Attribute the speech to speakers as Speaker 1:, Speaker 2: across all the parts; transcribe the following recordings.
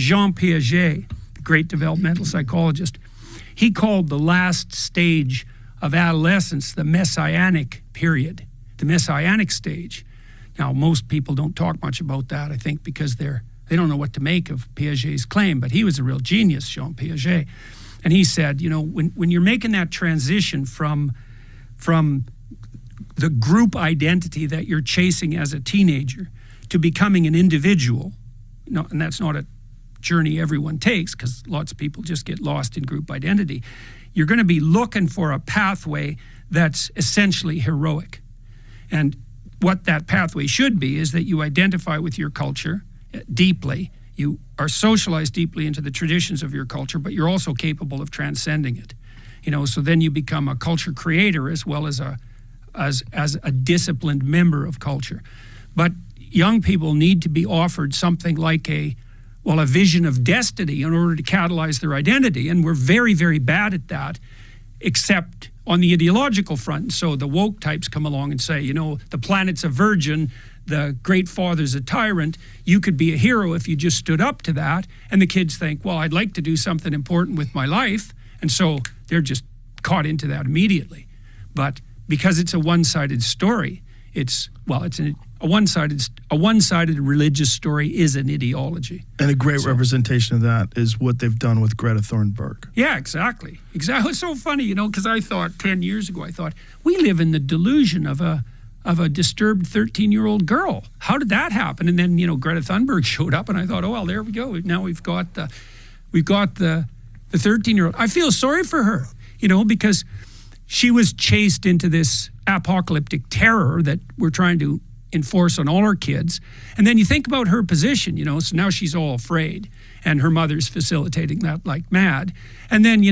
Speaker 1: Jean Piaget, the great developmental psychologist, he called the last stage of adolescence the messianic period, the messianic stage. Now, most people don't talk much about that, I think, because they don't know what to make of Piaget's claim, but he was a real genius, Jean Piaget. And he said, when you're making that transition from the group identity that you're chasing as a teenager to becoming an individual, and that's not a journey everyone takes, because lots of people just get lost in group identity, you're going to be looking for a pathway that's essentially heroic. And what that pathway should be is that you identify with your culture deeply, you are socialized deeply into the traditions of your culture, but you're also capable of transcending it. So then you become a culture creator as well as a disciplined member of culture. But young people need to be offered something like a vision of destiny in order to catalyze their identity. And we're very, very bad at that, except on the ideological front. So the woke types come along and say, the planet's a virgin, the great father's a tyrant. You could be a hero if you just stood up to that. And the kids think, well, I'd like to do something important with my life. And so they're just caught into that immediately. But because it's a one-sided story, a one-sided religious story is an ideology.
Speaker 2: And a great representation of that is what they've done with Greta Thunberg.
Speaker 1: Yeah, exactly. It's so funny, because I thought 10 years ago, we live in the delusion of a disturbed 13-year-old girl. How did that happen? And then, Greta Thunberg showed up, and I thought, oh, well, there we go. Now we've got the 13-year-old. I feel sorry for her, because she was chased into this apocalyptic terror that we're trying to enforce on all our kids. And then you think about her position, so now she's all afraid, and her mother's facilitating that like mad. And then,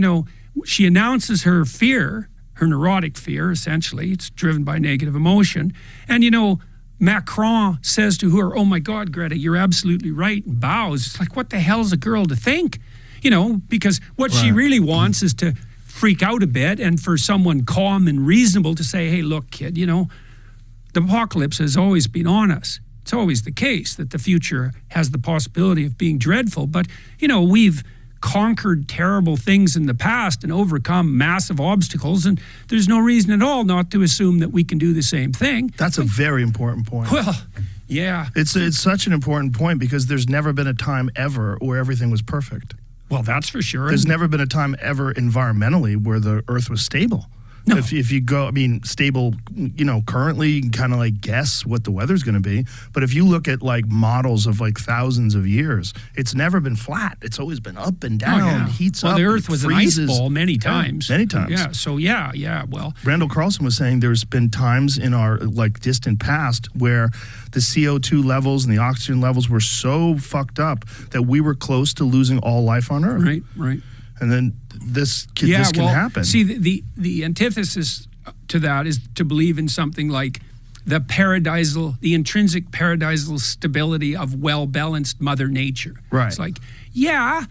Speaker 1: she announces her fear, her neurotic fear, essentially. It's driven by negative emotion. And, Macron says to her, oh my God, Greta, you're absolutely right, and bows. It's like, what the hell's a girl to think? Because what she really wants is to freak out a bit, and for someone calm and reasonable to say, hey, look, kid, the apocalypse has always been on us. It's always the case that the future has the possibility of being dreadful, but, we've conquered terrible things in the past and overcome massive obstacles, and there's no reason at all not to assume that we can do the same thing.
Speaker 2: That's a very important point.
Speaker 1: Well, yeah.
Speaker 2: It's such an important point, because there's never been a time ever where everything was perfect.
Speaker 1: Well, that's for sure.
Speaker 2: There's never been a time ever environmentally where the earth was stable. No. If you go, stable, currently you can kind of like guess what the weather's going to be. But if you look at like models of like thousands of years, it's never been flat. It's always been up and down, heats up.
Speaker 1: Well, the earth was
Speaker 2: freezes.
Speaker 1: an ice ball many times.
Speaker 2: Many times.
Speaker 1: Yeah, so yeah, well.
Speaker 2: Randall Carlson was saying there's been times in our like distant past where the CO2 levels and the oxygen levels were so fucked up that we were close to losing all life on Earth.
Speaker 1: Right.
Speaker 2: And then this can happen.
Speaker 1: See, the antithesis to that is to believe in something like the intrinsic paradisal stability of well-balanced Mother Nature.
Speaker 2: Right.
Speaker 1: It's like, yeah,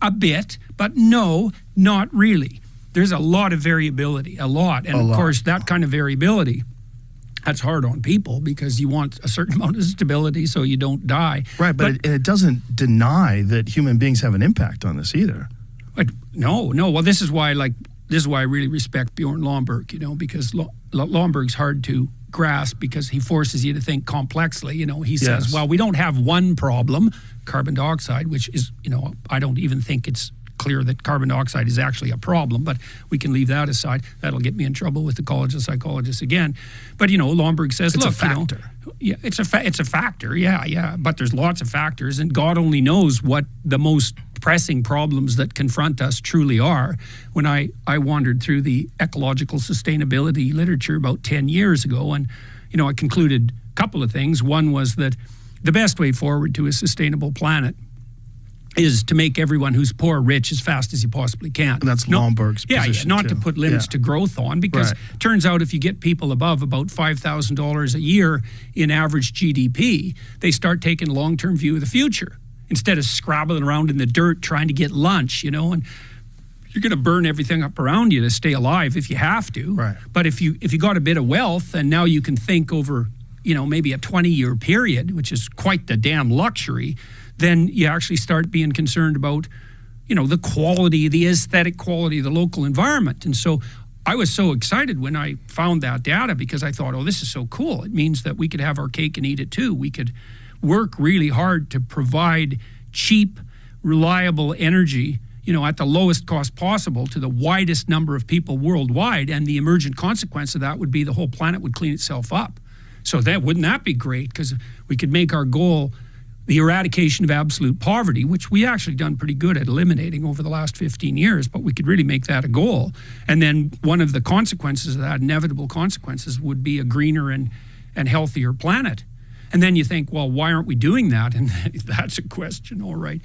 Speaker 1: a bit, but no, not really. There's a lot of variability, of course, that kind of variability, that's hard on people because you want a certain amount of stability so you don't die.
Speaker 2: Right, but it doesn't deny that human beings have an impact on this either.
Speaker 1: No. Well, this is why I really respect Bjorn Lomborg, because Lomborg's hard to grasp because he forces you to think complexly. He says, well, we don't have one problem, carbon dioxide, which is, I don't even think it's clear that carbon dioxide is actually a problem, but we can leave that aside. That'll get me in trouble with the College of Psychologists again. But, Lomborg says,
Speaker 2: it's a factor.
Speaker 1: It's a factor, yeah. But there's lots of factors, and God only knows what the most pressing problems that confront us truly are. When I wandered through the ecological sustainability literature about 10 years ago, and, I concluded a couple of things. One was that the best way forward to a sustainable planet is to make everyone who's poor rich as fast as you possibly can.
Speaker 2: And that's Lomborg's position,
Speaker 1: not to put limits to growth on, because it turns out if you get people above about $5,000 a year in average GDP, they start taking a long-term view of the future instead of scrabbling around in the dirt trying to get lunch, and you're going to burn everything up around you to stay alive if you have to.
Speaker 2: Right.
Speaker 1: But if you got a bit of wealth and now you can think over, maybe a 20-year period, which is quite the damn luxury, then you actually start being concerned about, the quality, the aesthetic quality of the local environment. And so I was so excited when I found that data, because I thought, oh, this is so cool. It means that we could have our cake and eat it too. We could work really hard to provide cheap, reliable energy, at the lowest cost possible to the widest number of people worldwide. And the emergent consequence of that would be the whole planet would clean itself up. So wouldn't that be great? Because we could make our goal the eradication of absolute poverty, which we actually done pretty good at eliminating over the last 15 years, but we could really make that a goal. And then one of the consequences of that, inevitable consequences, would be a greener and healthier planet. And then you think, well, why aren't we doing that? And that's a question, all right.